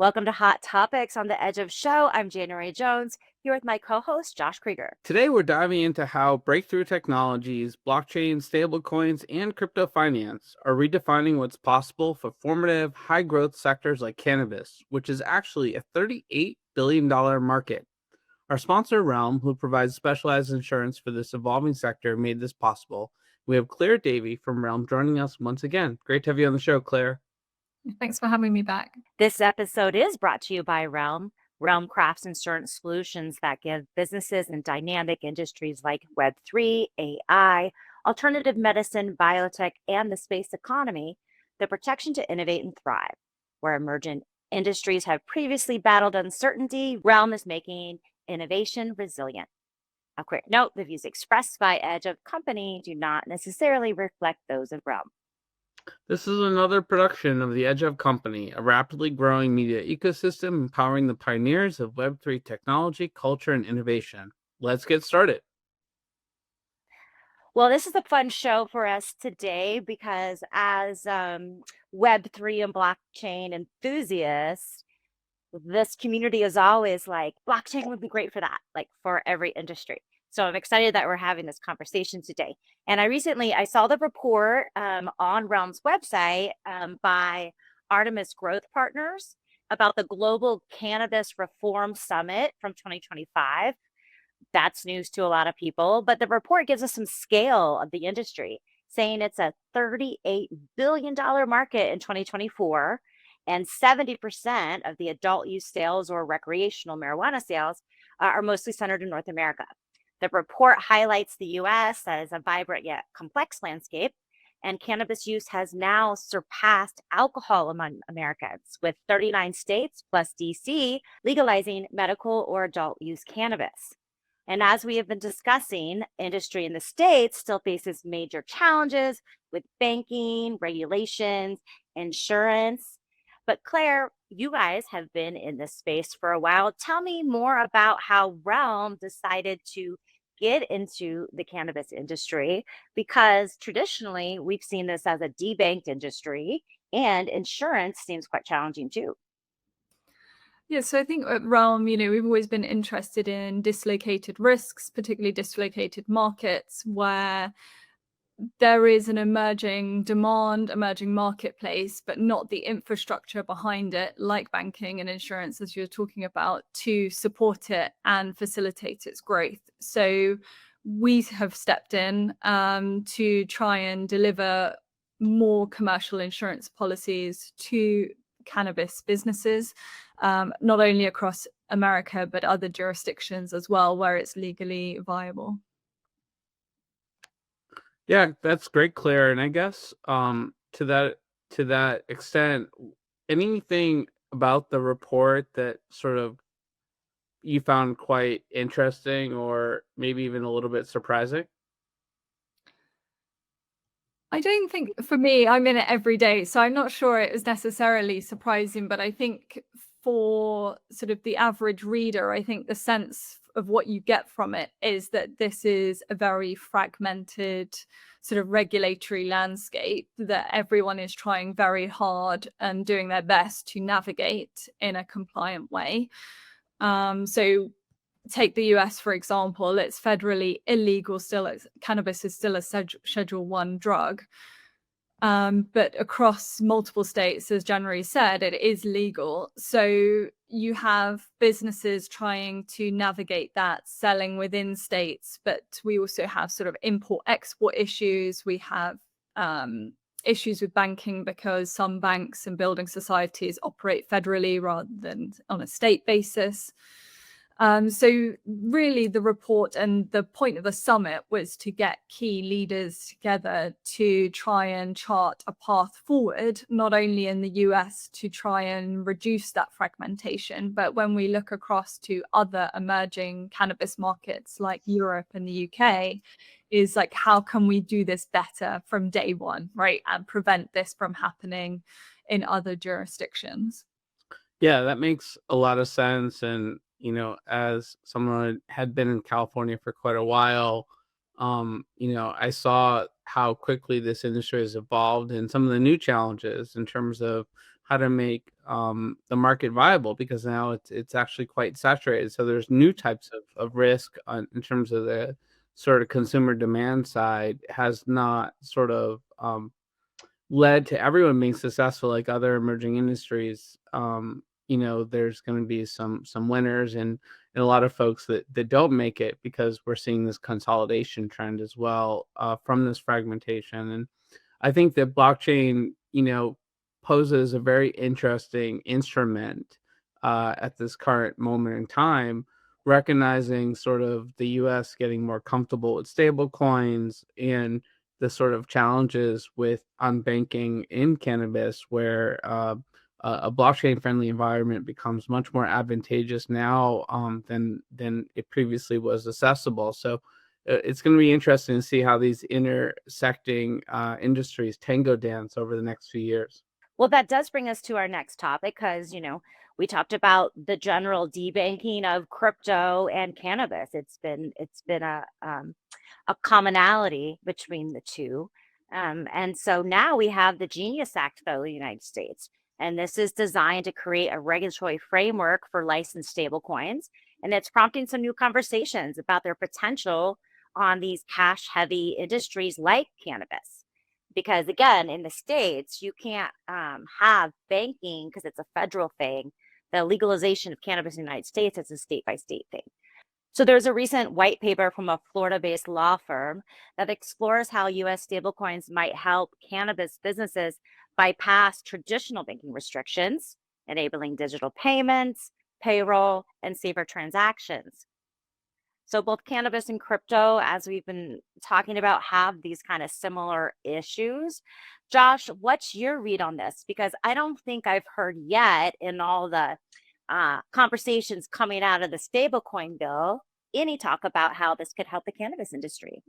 Welcome to Hot Topics on the Edge of Show. I'm January Jones, here with my co-host Josh Krieger. Today, we're diving into how breakthrough technologies, blockchain, stablecoins, and crypto finance are redefining what's possible for formative, high growth sectors like cannabis, which is actually a $38 billion market. Our sponsor, Realm, who provides specialized insurance for this evolving sector, made this possible. We have Claire Davey from Realm joining us once again. Great to have you on the show, Claire. Thanks for having me back. This episode is brought to you by Realm. Realm crafts insurance solutions that give businesses in dynamic industries like Web3, AI, alternative medicine, biotech, and the space economy the protection to innovate and thrive. Where emergent industries have previously battled uncertainty, Realm is making innovation resilient. A quick note, the views expressed by Edge of Company do not necessarily reflect those of Realm. This is another production of the Edge of Company, a rapidly growing media ecosystem empowering the pioneers of Web3 technology, culture, and innovation. Let's get started. Well, this is a fun show for us today because as Web3 and blockchain enthusiasts, this community is always like, blockchain would be great for that, like for every industry. So I'm excited that we're having this conversation today. And I saw the report on Realm's website by Artemis Growth Partners about the Global Cannabis Reform Summit from 2025. That's news to a lot of people, but the report gives us some scale of the industry, saying it's a $38 billion market in 2024, and 70% of the adult use sales or recreational marijuana sales are mostly centered in North America. The report highlights the US as a vibrant yet complex landscape, and cannabis use has now surpassed alcohol among Americans, with 39 states plus DC legalizing medical or adult use cannabis. And as we have been discussing, industry in the States still faces major challenges with banking, regulations, insurance. But Claire, you guys have been in this space for a while. Tell me more about how Realm decided to get into the cannabis industry, because traditionally we've seen this as a debanked industry and insurance seems quite challenging too. Yeah, so I think at Realm, we've always been interested in dislocated risks, particularly dislocated markets where there is an emerging demand, emerging marketplace, but not the infrastructure behind it, like banking and insurance, as you're talking about, to support it and facilitate its growth. So we have stepped in to try and deliver more commercial insurance policies to cannabis businesses, not only across America, but other jurisdictions as well, where it's legally viable. Yeah, that's great, Claire. And I guess to that extent, anything about the report that sort of you found quite interesting or maybe even a little bit surprising? I don't think, for me, I'm in it every day, so I'm not sure it was necessarily surprising, but I think for sort of the average reader, I think the sense of what you get from it is that this is a very fragmented sort of regulatory landscape that everyone is trying very hard and doing their best to navigate in a compliant way. So take the US, for example, it's federally illegal still. Cannabis is still a Schedule 1 drug. But across multiple states, as January said, it is legal. So you have businesses trying to navigate that, selling within states, but we also have sort of import-export issues. We have issues with banking because some banks and building societies operate federally rather than on a state basis. So really the report and the point of the summit was to get key leaders together to try and chart a path forward, not only in the US to try and reduce that fragmentation, but when we look across to other emerging cannabis markets like Europe and the UK, is like, how can we do this better from day one, right? And prevent this from happening in other jurisdictions. Yeah, that makes a lot of sense. And, as someone who had been in California for quite a while, I saw how quickly this industry has evolved and some of the new challenges in terms of how to make the market viable, because now it's actually quite saturated. So there's new types of risk in terms of the sort of consumer demand side has not sort of led to everyone being successful like other emerging industries. There's going to be some winners and a lot of folks that don't make it, because we're seeing this consolidation trend as well from this fragmentation. And I think that blockchain, poses a very interesting instrument at this current moment in time, recognizing sort of the U.S. getting more comfortable with stable coins and the sort of challenges with unbanking in cannabis, where a blockchain-friendly environment becomes much more advantageous now than it previously was accessible. So it's going to be interesting to see how these intersecting industries tango dance over the next few years. Well, that does bring us to our next topic because, we talked about the general debanking of crypto and cannabis. It's been a commonality between the two. And so now we have the Genius Act, though, in the United States. And this is designed to create a regulatory framework for licensed stablecoins. And it's prompting some new conversations about their potential on these cash heavy industries like cannabis. Because again, in the States, you can't have banking because it's a federal thing. The legalization of cannabis in the United States is a state by state thing. So there's a recent white paper from a Florida-based law firm that explores how US stablecoins might help cannabis businesses bypass traditional banking restrictions, enabling digital payments, payroll, and safer transactions. So both cannabis and crypto, as we've been talking about, have these kind of similar issues. Josh, what's your read on this? Because I don't think I've heard yet in all the conversations coming out of the stablecoin bill any talk about how this could help the cannabis industry.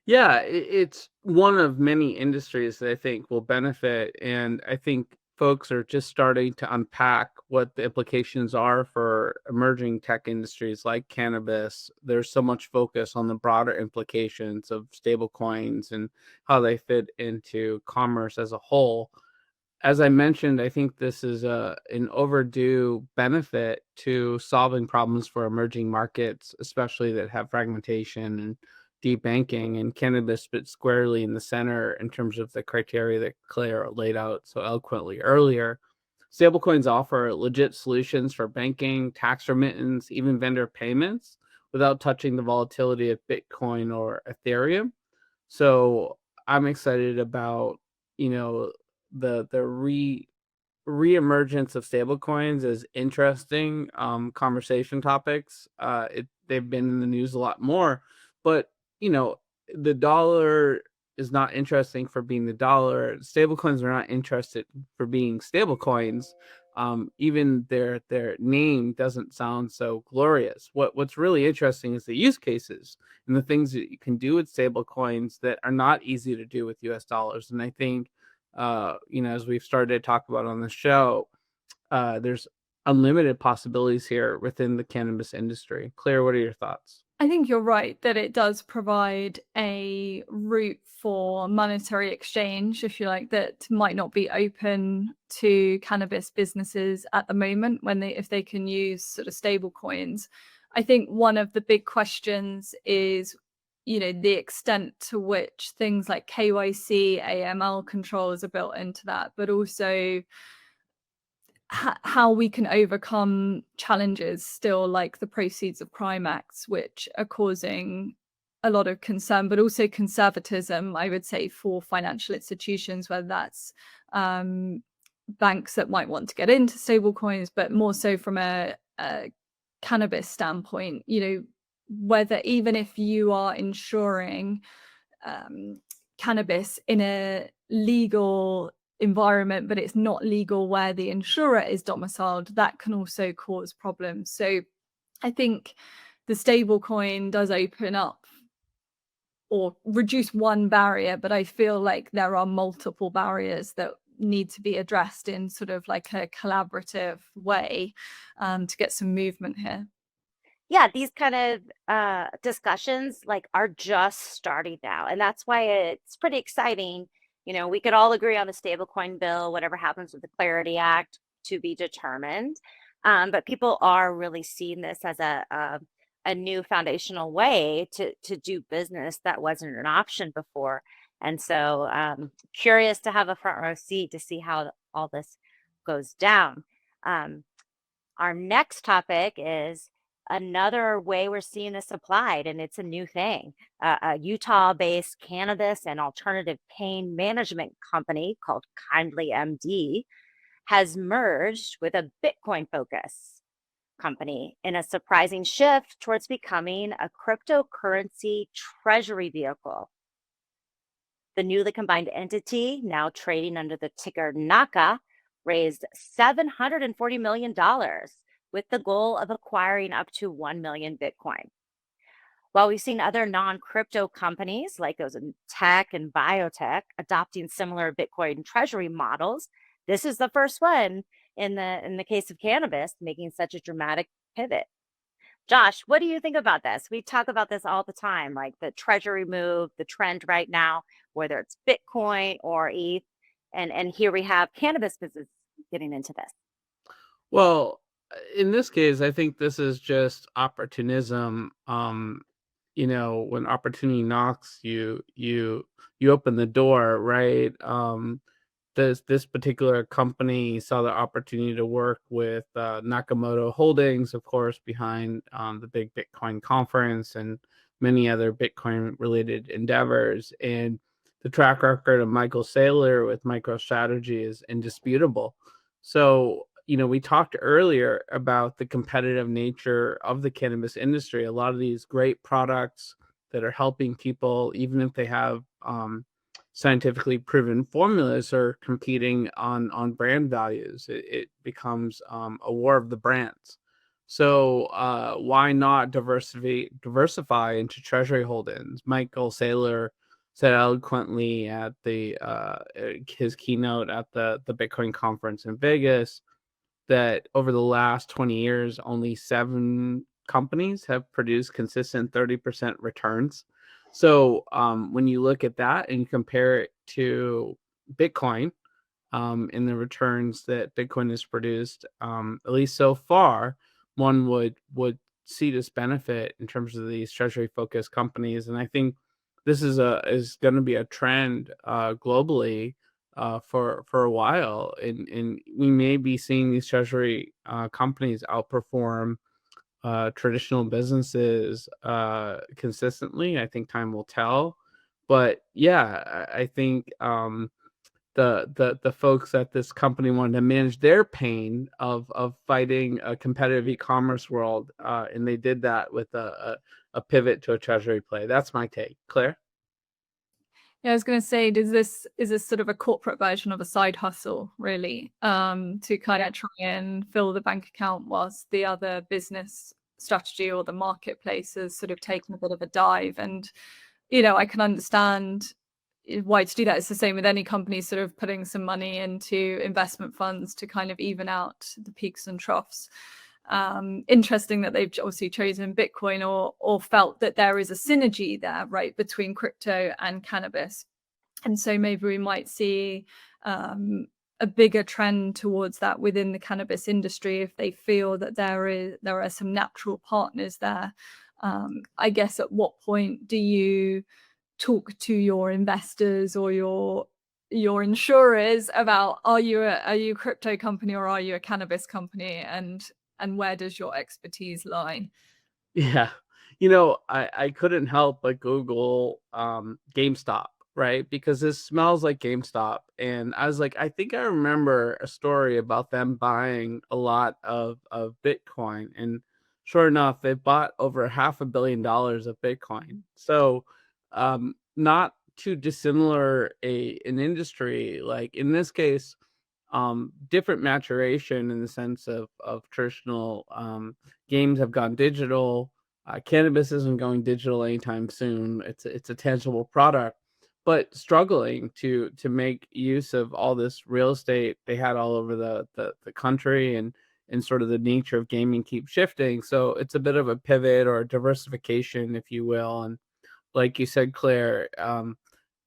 Yeah, it's one of many industries that I think will benefit. And I think folks are just starting to unpack what the implications are for emerging tech industries like cannabis. There's so much focus on the broader implications of stable coins and how they fit into commerce as a whole. As I mentioned, I think this is an overdue benefit to solving problems for emerging markets, especially that have fragmentation and deep banking. And cannabis fits squarely in the center in terms of the criteria that Claire laid out so eloquently earlier. Stablecoins offer legit solutions for banking, tax remittance, even vendor payments without touching the volatility of Bitcoin or Ethereum. So I'm excited about, you know, the reemergence of stablecoins as interesting conversation topics. They've been in the news a lot more, but the dollar is not interesting for being the dollar. Stablecoins are not interested for being stablecoins. Even their name doesn't sound so glorious. What's really interesting is the use cases and the things that you can do with stablecoins that are not easy to do with US dollars. And I think as we've started to talk about on the show, there's unlimited possibilities here within the cannabis industry. Claire, what are your thoughts? I think you're right that it does provide a route for monetary exchange, if you like, that might not be open to cannabis businesses at the moment if they can use sort of stable coins. I think one of the big questions is, the extent to which things like KYC, AML controls are built into that, but also how we can overcome challenges still like the proceeds of crime acts, which are causing a lot of concern, but also conservatism, I would say, for financial institutions, whether that's banks that might want to get into stablecoins, but more so from a cannabis standpoint, whether even if you are insuring cannabis in a legal environment, but it's not legal where the insurer is domiciled, that can also cause problems. So I think the stable coin does open up or reduce one barrier, but I feel like there are multiple barriers that need to be addressed in sort of like a collaborative way to get some movement here. Yeah, these kind of discussions are just starting now, and that's why it's pretty exciting We could all agree on the stablecoin bill, whatever happens with the Clarity Act to be determined. But people are really seeing this as a new foundational way to do business that wasn't an option before. And so curious to have a front row seat to see how all this goes down. Our next topic is another way we're seeing this applied, and it's a new thing. A Utah-based cannabis and alternative pain management company called KindlyMD has merged with a Bitcoin focus company in a surprising shift towards becoming a cryptocurrency treasury vehicle. The newly combined entity, now trading under the ticker NACA, raised $740 million with the goal of acquiring up to 1 million Bitcoin. While we've seen other non-crypto companies like those in tech and biotech adopting similar Bitcoin treasury models, this is the first one in the case of cannabis making such a dramatic pivot. Josh, what do you think about this? We talk about this all the time, like the treasury move, the trend right now, whether it's Bitcoin or ETH. And here we have cannabis business getting into this. Well, in this case, I think this is just opportunism. When opportunity knocks, you open the door, right? This particular company saw the opportunity to work with Nakamoto Holdings, of course, behind the big Bitcoin conference and many other Bitcoin related endeavors. And the track record of Michael Saylor with MicroStrategy is indisputable. So, we talked earlier about the competitive nature of the cannabis industry. A lot of these great products that are helping people, even if they have scientifically proven formulas, are competing on brand values. It becomes a war of the brands. So why not diversify into treasury holdings? Michael Saylor said eloquently at his keynote at the Bitcoin conference in Vegas that over the last 20 years, only 7 companies have produced consistent 30% returns. So when you look at that and you compare it to Bitcoin, in the returns that Bitcoin has produced, at least so far, one would see this benefit in terms of these treasury focused companies. And I think this is going to be a trend globally for a while, and we may be seeing these treasury companies outperform traditional businesses consistently. I think time will tell, but yeah, I think the folks at this company wanted to manage their pain of fighting a competitive e-commerce world, and they did that with a pivot to a treasury play. That's my take. Claire? Yeah, I was going to say, is this sort of a corporate version of a side hustle, really, to kind of try and fill the bank account whilst the other business strategy or the marketplace has sort of taken a bit of a dive? And, I can understand why to do that. It's the same with any company sort of putting some money into investment funds to kind of even out the peaks and troughs. Interesting that they've obviously chosen Bitcoin or felt that there is a synergy there, right, between crypto and cannabis. And so maybe we might see a bigger trend towards that within the cannabis industry if they feel that there are some natural partners there. I guess at what point do you talk to your investors or your insurers about, are you a crypto company or are you a cannabis company, and where does your expertise lie? Yeah. I couldn't help but Google GameStop, right? Because this smells like GameStop. And I was like, I think I remember a story about them buying a lot of Bitcoin. And sure enough, they bought over $500 million of Bitcoin. So not too dissimilar an industry. Like in this case, different maturation in the sense of traditional games have gone digital. Cannabis isn't going digital anytime soon. It's a tangible product, but struggling to make use of all this real estate they had all over the country, and sort of the nature of gaming keeps shifting. So it's a bit of a pivot or a diversification, if you will. And like you said, Claire,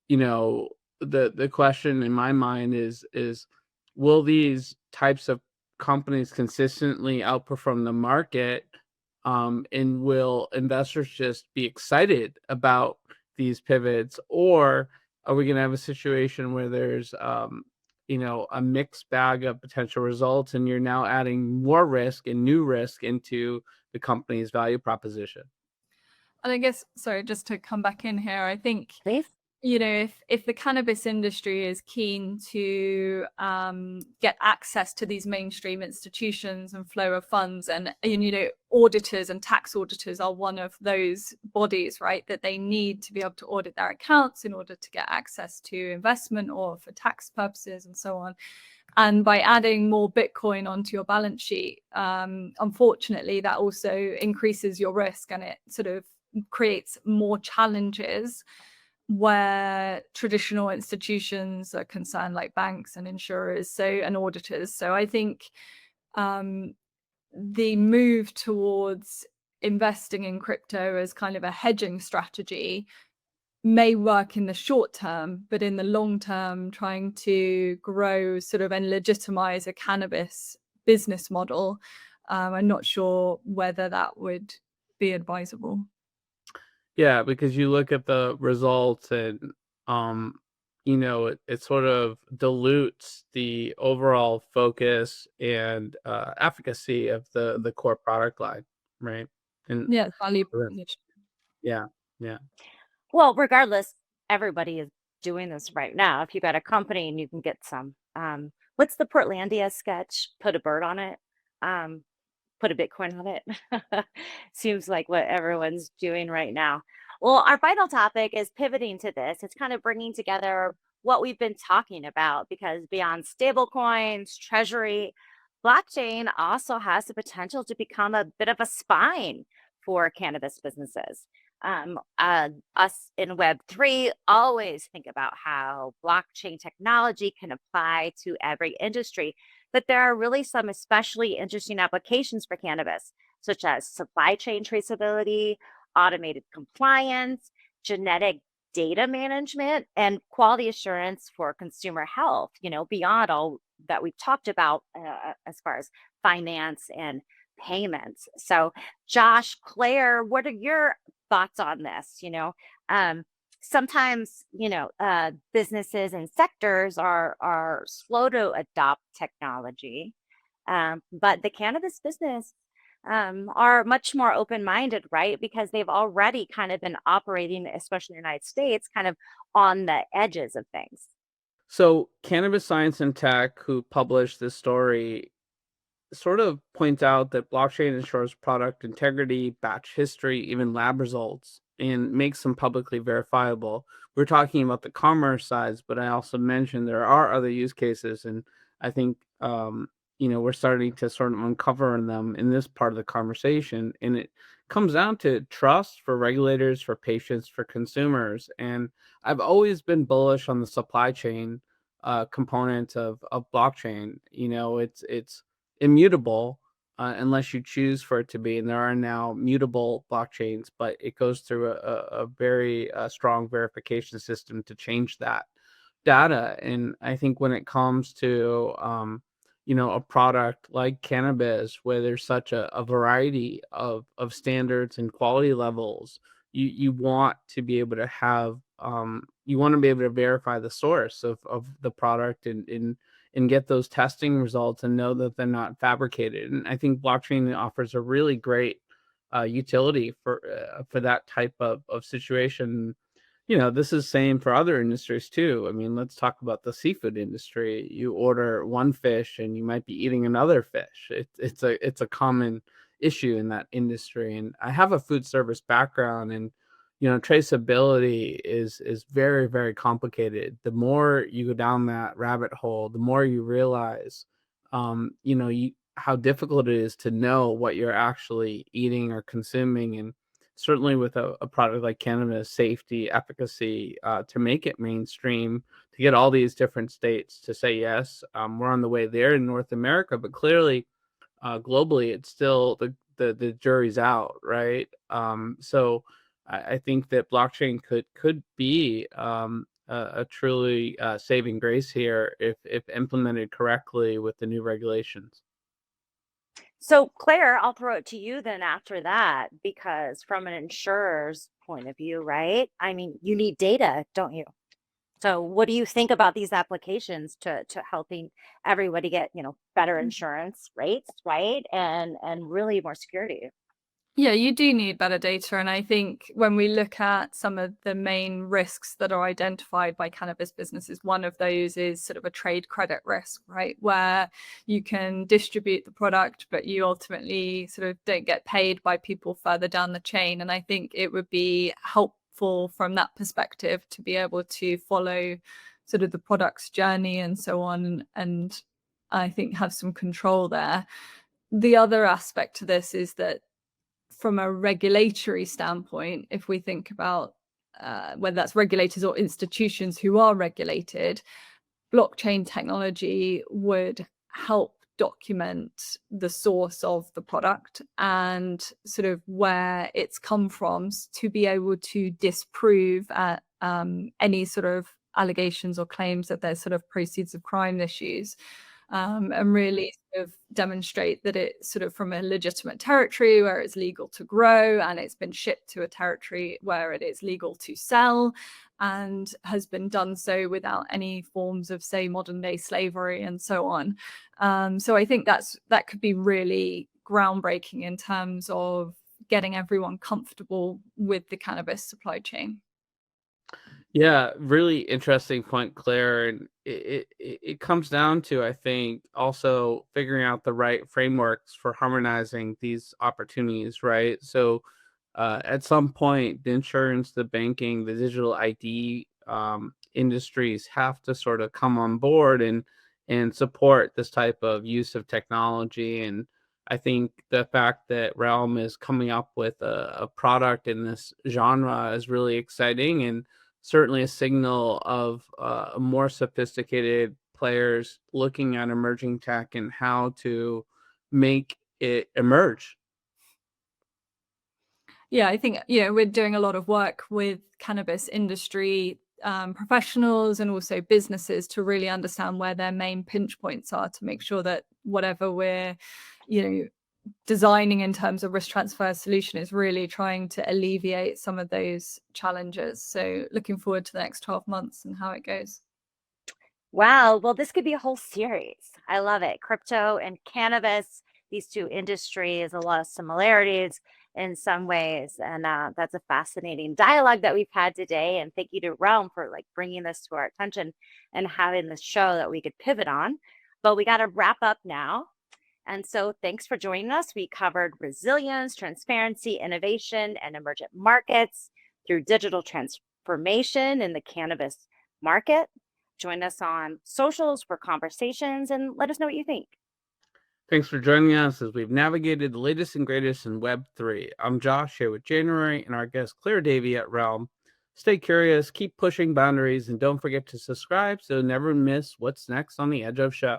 you know, the question in my mind is will these types of companies consistently outperform the market, and will investors just be excited about these pivots, or are we going to have a situation where there's a mixed bag of potential results, and you're now adding more risk and new risk into the company's value proposition? And I guess, sorry, just to come back in here, I think, Please. if the cannabis industry is keen to get access to these mainstream institutions and flow of funds, and auditors and tax auditors are one of those bodies, right, that they need to be able to audit their accounts in order to get access to investment or for tax purposes and so on. And by adding more Bitcoin onto your balance sheet, unfortunately, that also increases your risk, and it sort of creates more challenges where traditional institutions are concerned, like banks and insurers, and auditors. So I think the move towards investing in crypto as kind of a hedging strategy may work in the short term, but in the long term, trying to grow sort of and legitimize a cannabis business model, I'm not sure whether that would be advisable. Yeah, because you look at the results, and it sort of dilutes the overall focus and efficacy of the core product line, right? And Yeah, value proposition. yeah, yeah. Well, regardless, everybody is doing this right now. If you got a company and you can get some, what's the Portlandia sketch? Put a bird on it, put a Bitcoin on it. Seems like what everyone's doing right now. Well, our final topic is pivoting to this. It's kind of bringing together what we've been talking about, because beyond stablecoins, treasury, blockchain also has the potential to become a bit of a spine for cannabis businesses. Us in Web3 always think about how blockchain technology can apply to every industry, but there are really some especially interesting applications for cannabis, such as supply chain traceability, automated compliance, genetic data management, and quality assurance for consumer health, beyond all that we've talked about as far as finance and payments. So, Josh, Claire, what are your thoughts on this? Sometimes businesses and sectors are slow to adopt technology, but the cannabis business are much more open-minded, right? Because they've already kind of been operating, especially in the United States, kind of on the edges of things. So, Cannabis Science and Tech, who published this story, sort of points out that blockchain ensures product integrity, batch history, even lab results, and makes them publicly verifiable. We're talking about the commerce sides, but I also mentioned there are other use cases, and I think we're starting to sort of uncover them in this part of the conversation. And it comes down to trust for regulators, for patients, for consumers. And I've always been bullish on the supply chain component of blockchain. It's immutable unless you choose for it to be. And there are now mutable blockchains, but it goes through a very strong verification system to change that data. And I think when it comes to, a product like cannabis, where there's such a variety of standards and quality levels, you want to be able to have, you want to be able to verify the source of the product, and get those testing results and know that they're not fabricated. And I think blockchain offers a really great utility for that type of situation. This is same for other industries too. I mean, let's talk about the seafood industry. You order one fish and you might be eating another fish. It's a common issue in that industry. And I have a food service background, and traceability is very, very complicated. The more you go down that rabbit hole, the more you realize how difficult it is to know what you're actually eating or consuming. And certainly with a product like cannabis, safety, efficacy, to make it mainstream, to get all these different states to say yes. We're on the way there in North America, but clearly globally, it's still the jury's out, right? So I think that blockchain could be a truly saving grace here if implemented correctly with the new regulations. So, Claire, I'll throw it to you then after that, because from an insurer's point of view, right? I mean, you need data, don't you? So, what do you think about these applications to helping everybody get, better insurance rates, right? And really more security. Yeah, you do need better data. And I think when we look at some of the main risks that are identified by cannabis businesses, one of those is sort of a trade credit risk, right? Where you can distribute the product, but you ultimately sort of don't get paid by people further down the chain. And I think it would be helpful from that perspective to be able to follow sort of the product's journey and so on. And I think have some control there. The other aspect to this is that from a regulatory standpoint, if we think about whether that's regulators or institutions who are regulated, blockchain technology would help document the source of the product and sort of where it's come from to be able to disprove any sort of allegations or claims that there's sort of proceeds of crime issues. And really sort of demonstrate that it's sort of from a legitimate territory where it's legal to grow and it's been shipped to a territory where it is legal to sell and has been done so without any forms of, say, modern day slavery and so on. So I think that could be really groundbreaking in terms of getting everyone comfortable with the cannabis supply chain. Yeah, really interesting point, Claire. And it comes down to, I think, also figuring out the right frameworks for harmonizing these opportunities, right? So at some point, the insurance, the banking, the digital ID industries have to sort of come on board and support this type of use of technology. And I think the fact that Realm is coming up with a product in this genre is really exciting, and certainly a signal of more sophisticated players looking at emerging tech and how to make it emerge. Yeah, I think, we're doing a lot of work with cannabis industry professionals and also businesses to really understand where their main pinch points are to make sure that whatever we're, designing in terms of risk transfer solution is really trying to alleviate some of those challenges. So looking forward to the next 12 months and how it goes. Wow. Well, this could be a whole series. I love it. Crypto and cannabis, these two industries, a lot of similarities in some ways. And that's a fascinating dialogue that we've had today. And thank you to Realm for bringing this to our attention and having this show that we could pivot on. But we got to wrap up now. And so thanks for joining us. We covered resilience, transparency, innovation, and emergent markets through digital transformation in the cannabis market. Join us on socials for conversations and let us know what you think. Thanks for joining us as we've navigated the latest and greatest in Web3. I'm Josh here with January and our guest Claire Davey at Realm. Stay curious, keep pushing boundaries, and don't forget to subscribe so you'll never miss what's next on the Edge of Show.